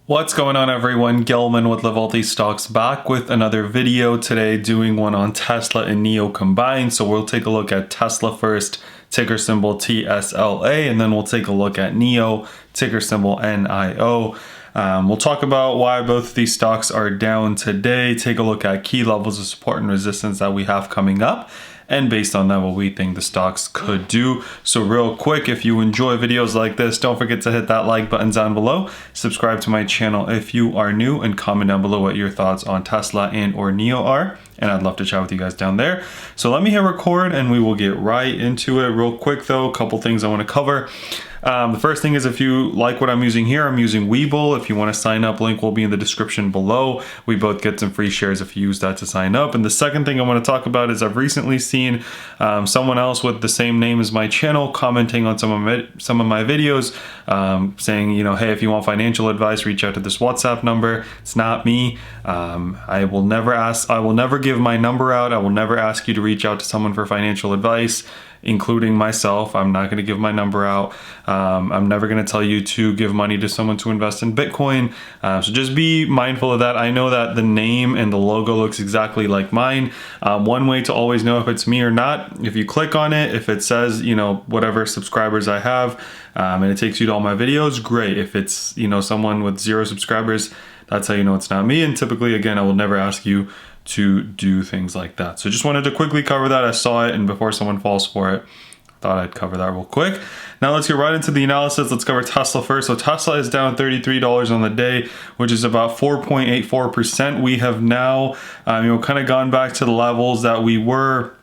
What's going on, everyone? Gelman with Wellthy Stocks back with another video today, doing one on Tesla and Nio combined. So we'll take a look at Tesla first, ticker symbol TSLA, and then we'll take a look at Nio, ticker symbol NIO. We'll talk about why both of these stocks are down today, take a look at key levels of support and resistance that we have coming up, and based on that, what we think the stocks could do. So real quick, if you enjoy videos like this, don't forget to hit that like button down below, subscribe to my channel if you are new, and comment down below what your thoughts on Tesla and or Nio are, and I'd love to chat with you guys down there. So let me hit record and we will get right into it. Real quick though, a couple things I want to cover. The first thing is, if you like what I'm using here, I'm using Webull. If you want to sign up, link will be in the description below. We both get some free shares if you use that to sign up. And the second thing I want to talk about is I've recently seen someone else with the same name as my channel commenting on some of my videos, saying, you know, hey, if you want financial advice, reach out to this WhatsApp number. It's not me. I will never give my number out. I will never ask you to reach out to someone for financial advice, including myself. I'm not going to give my number out. I'm never going to tell you to give money to someone to invest in Bitcoin. So just be mindful of that. I know that the name and the logo looks exactly like mine. One way to always know if it's me or not, if you click on it, if it says, you know, whatever subscribers I have, and it takes you to all my videos, great. If it's, you know, someone with 0 subscribers, that's how you know it's not me. And typically, again, I will never ask you to do things like that. So just wanted to quickly cover that. I saw it, and before someone falls for it, thought I'd cover that real quick. Now let's get right into the analysis. Let's cover Tesla first. So Tesla is down $33 on the day, which is about 4.84%. We have now, kind of gone back to the levels that we were,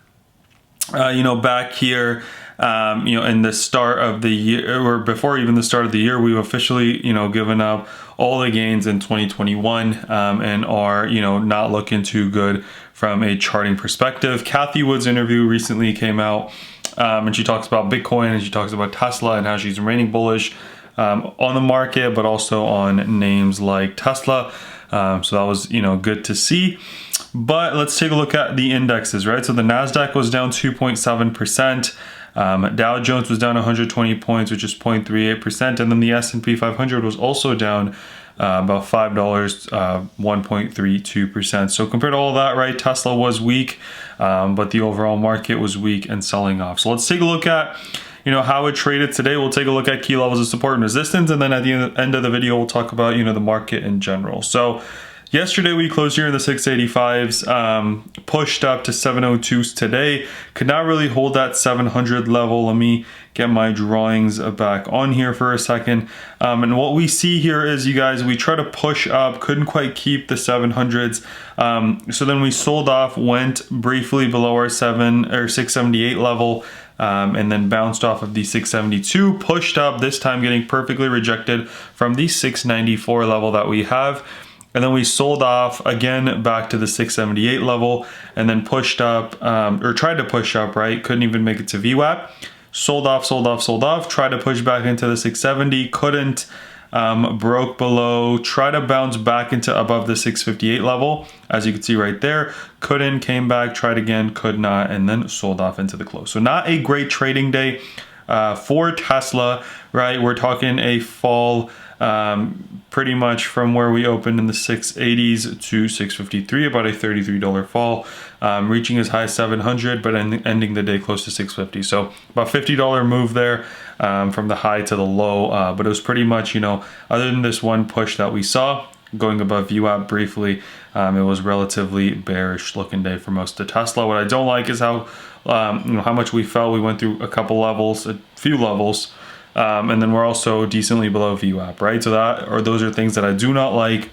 back here, in the start of the year, or before even the start of the year. We've officially, given up all the gains in 2021, and are, not looking too good from a charting perspective. Cathie Wood's interview recently came out, and she talks about Bitcoin, and she talks about Tesla and how she's remaining bullish on the market, but also on names like Tesla. So that was, good to see. But let's take a look at the indexes, right? So the NASDAQ was down 2.7%. Dow Jones was down 120 points, which is 0.38%. And then the S&P 500 was also down about $5, 1.32%. So compared to all that, right, Tesla was weak, but the overall market was weak and selling off. So let's take a look at, how it traded today. We'll take a look at key levels of support and resistance. And then at the end of the video, we'll talk about, the market in general. So yesterday we closed here in the 685s, pushed up to 702s today. Could not really hold that 700 level. Let me get my drawings back on here for a second. And what we see here is, you guys, we try to push up, couldn't quite keep the 700s. So then we sold off, went briefly below our 678 level, and then bounced off of the 672, pushed up, this time getting perfectly rejected from the 694 level that we have. And then we sold off again back to the 678 level, and then pushed up, or tried to push up, right? Couldn't even make it to VWAP. Sold off, tried to push back into the 670, couldn't, broke below, tried to bounce back into above the 658 level, as you can see right there, couldn't, came back, tried again, could not, and then sold off into the close. So not a great trading day for Tesla, right? We're talking a fall, pretty much from where we opened in the 680s to 653, about a $33 fall, reaching as high as 700, but ending the day close to 650. So about $50 move there, from the high to the low, but it was pretty much, other than this one push that we saw going above VWAP briefly, it was relatively bearish looking day for most of Tesla. What I don't like is how much we fell. We went through a few levels, and then we're also decently below VWAP, right? So those are things that I do not like.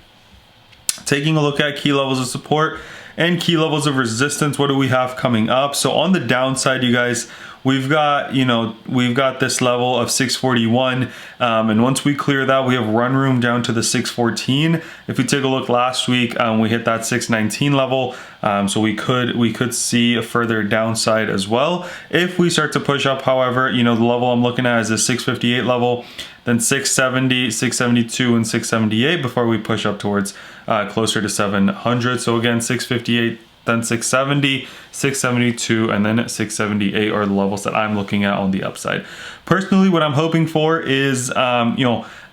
Taking a look at key levels of support and key levels of resistance, what do we have coming up? So on the downside, you guys, we've got this level of 641, and once we clear that, we have run room down to the 614. If we take a look last week, we hit that 619 level, so we could see a further downside as well if we start to push up. However, the level I'm looking at is the 658 level, then 670, 672, and 678 before we push up towards closer to 700. So again, 658 then 670, 672, and then 678 are the levels that I'm looking at on the upside. Personally, what I'm hoping for is,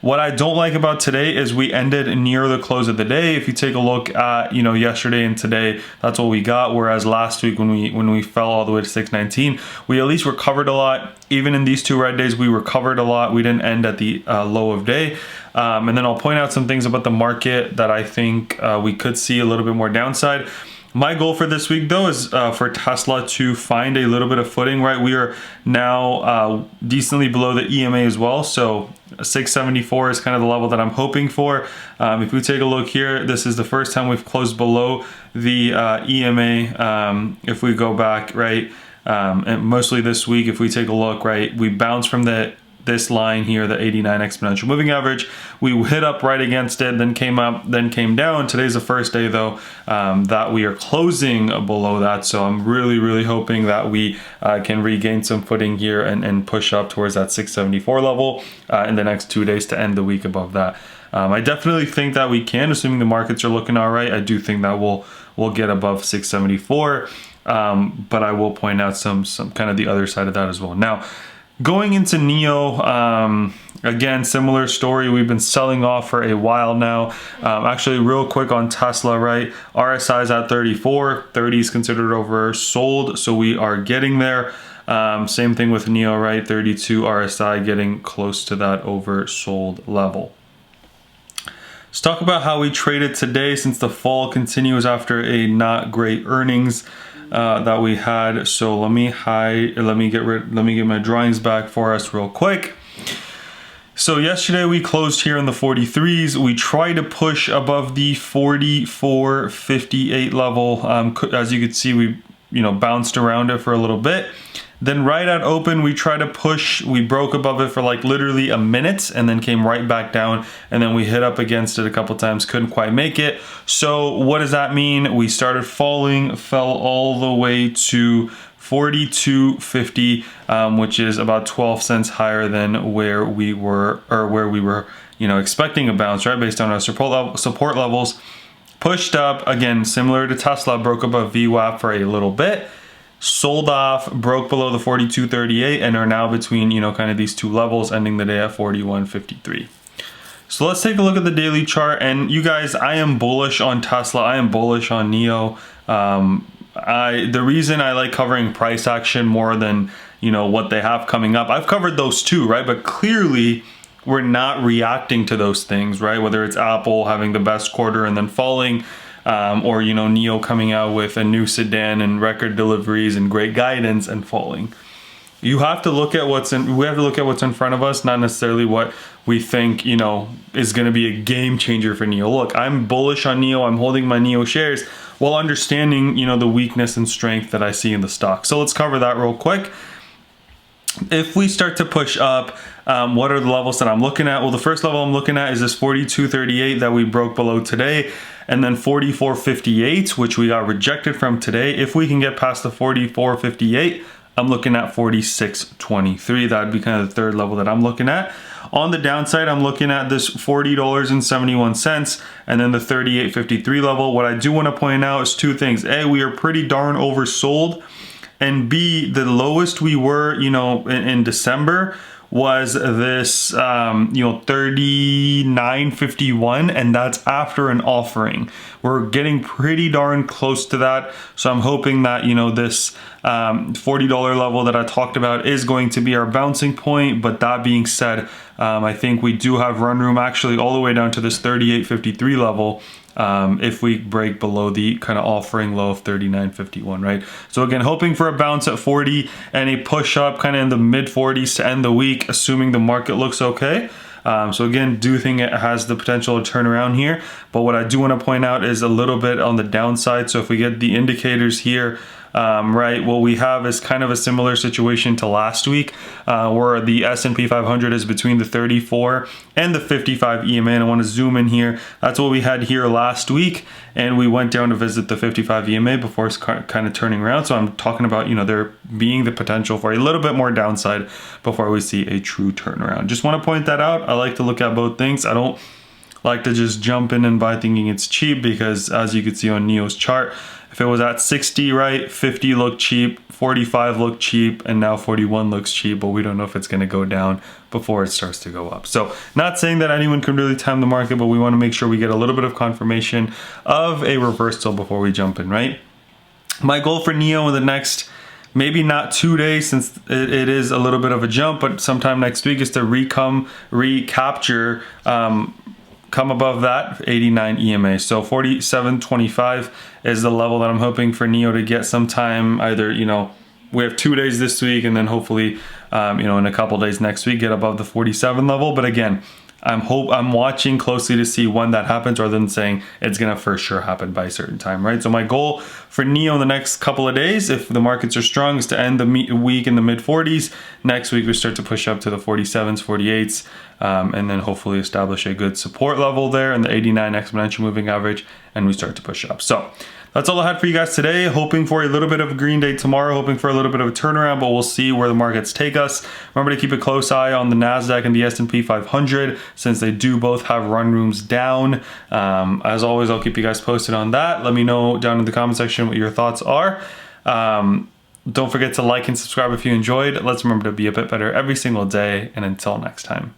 what I don't like about today is we ended near the close of the day. If you take a look at, yesterday and today, that's what we got. Whereas last week when we fell all the way to 619, we at least recovered a lot. Even in these two red days, we recovered a lot. We didn't end at the low of day. And then I'll point out some things about the market that I think we could see a little bit more downside. My goal for this week, though, is for Tesla to find a little bit of footing, right? We are now decently below the EMA as well. So 674 is kind of the level that I'm hoping for. If we take a look here, this is the first time we've closed below the EMA. If we go back, right, and mostly this week, if we take a look, right, we bounced from this line here, the 89 exponential moving average. We hit up right against it, then came up, then came down. Today's the first day, though, that we are closing below that. So I'm really, really hoping that we can regain some footing here and push up towards that 674 level in the next 2 days to end the week above that. I definitely think that we can, assuming the markets are looking all right. I do think that we'll get above 674, but I will point out some kind of the other side of that as well. Now, going into NIO, again, similar story. We've been selling off for a while now. Actually, real quick on Tesla, right? RSI is at 34. 30 is considered oversold, so we are getting there. Same thing with NIO, right? 32 RSI, getting close to that oversold level. Let's talk about how we traded today, since the fall continues after a not great earnings that we had. So let me get my drawings back for us real quick. So yesterday we closed here in the 43s. We tried to push above the 44.58 level. As you can see, we bounced around it for a little bit. Then right at open, we tried to push. We broke above it for like literally a minute and then came right back down. And then we hit up against it a couple times, couldn't quite make it. So what does that mean? We started falling, fell all the way to 42.50, which is about 12 cents higher than where we were, expecting a bounce, right? Based on our support levels. Pushed up, again, similar to Tesla, broke above VWAP for a little bit. Sold off, broke below the 42.38, and are now between, kind of these two levels, ending the day at 41.53. So let's take a look at the daily chart. And you guys, I am bullish on Tesla. I am bullish on NIO. The reason I like covering price action more than, what they have coming up, I've covered those too, right? But clearly, we're not reacting to those things, right? Whether it's Apple having the best quarter and then falling, or NIO coming out with a new sedan and record deliveries and great guidance and falling. You have to look at what's in front of us, not necessarily what we think is going to be a game changer for NIO. Look, I'm bullish on NIO. I'm holding my NIO shares while understanding the weakness and strength that I see in the stock. So let's cover that real quick. If we start to push up, what are the levels that I'm looking at? Well, the first level I'm looking at is this 42.38 that we broke below today, and then 44.58, which we got rejected from today. If we can get past the 44.58, I'm looking at 46.23. That'd be kind of the third level that I'm looking at. On the downside, I'm looking at this $40.71 and then the 38.53 level. What I do want to point out is two things. A, we are pretty darn oversold. And B, the lowest we were, in December was this, 39.51, and that's after an offering. We're getting pretty darn close to that. So I'm hoping that, this $40 level that I talked about is going to be our bouncing point. But that being said, I think we do have run room actually all the way down to this 38.53 level. If we break below the kind of offering low of 39.51, right? So again, hoping for a bounce at 40 and a push up kind of in the mid 40s to end the week, assuming the market looks okay. So again, do think it has the potential to turn around here. But what I do want to point out is a little bit on the downside. So if we get the indicators here, right, what we have is kind of a similar situation to last week, where the S&P 500 is between the 34 and the 55 EMA. And I want to zoom in here. That's what we had here last week, and we went down to visit the 55 EMA before it's kind of turning around. So I'm talking about, there being the potential for a little bit more downside before we see a true turnaround. Just want to point that out. I like to look at both things. I don't like to just jump in and buy thinking it's cheap, because as you can see on Nio's chart, if it was at 60, right, 50 looked cheap, 45 looked cheap, and now 41 looks cheap, but we don't know if it's going to go down before it starts to go up. So not saying that anyone can really time the market, but we want to make sure we get a little bit of confirmation of a reversal before we jump in, right? My goal for Nio in the next, maybe not 2 days, since it is a little bit of a jump, but sometime next week, is to recapture, come above that 89 EMA. So 47.25 is the level that I'm hoping for Nio to get sometime. Either, you know, we have 2 days this week, and then hopefully, you know, in a couple days next week, get above the 47 level. But again, I'm watching closely to see when that happens, rather than saying it's gonna for sure happen by a certain time, right? So my goal for Nio in the next couple of days, if the markets are strong, is to end the week in the mid 40s. Next week we start to push up to the 47s, 48s, and then hopefully establish a good support level there in the 89 exponential moving average, and we start to push up. So that's all I had for you guys today. Hoping for a little bit of a green day tomorrow, hoping for a little bit of a turnaround, but we'll see where the markets take us. Remember to keep a close eye on the NASDAQ and the S&P 500, since they do both have run rooms down. As always, I'll keep you guys posted on that. Let me know down in the comment section what your thoughts are. Don't forget to like and subscribe if you enjoyed. Let's remember to be a bit better every single day, and until next time.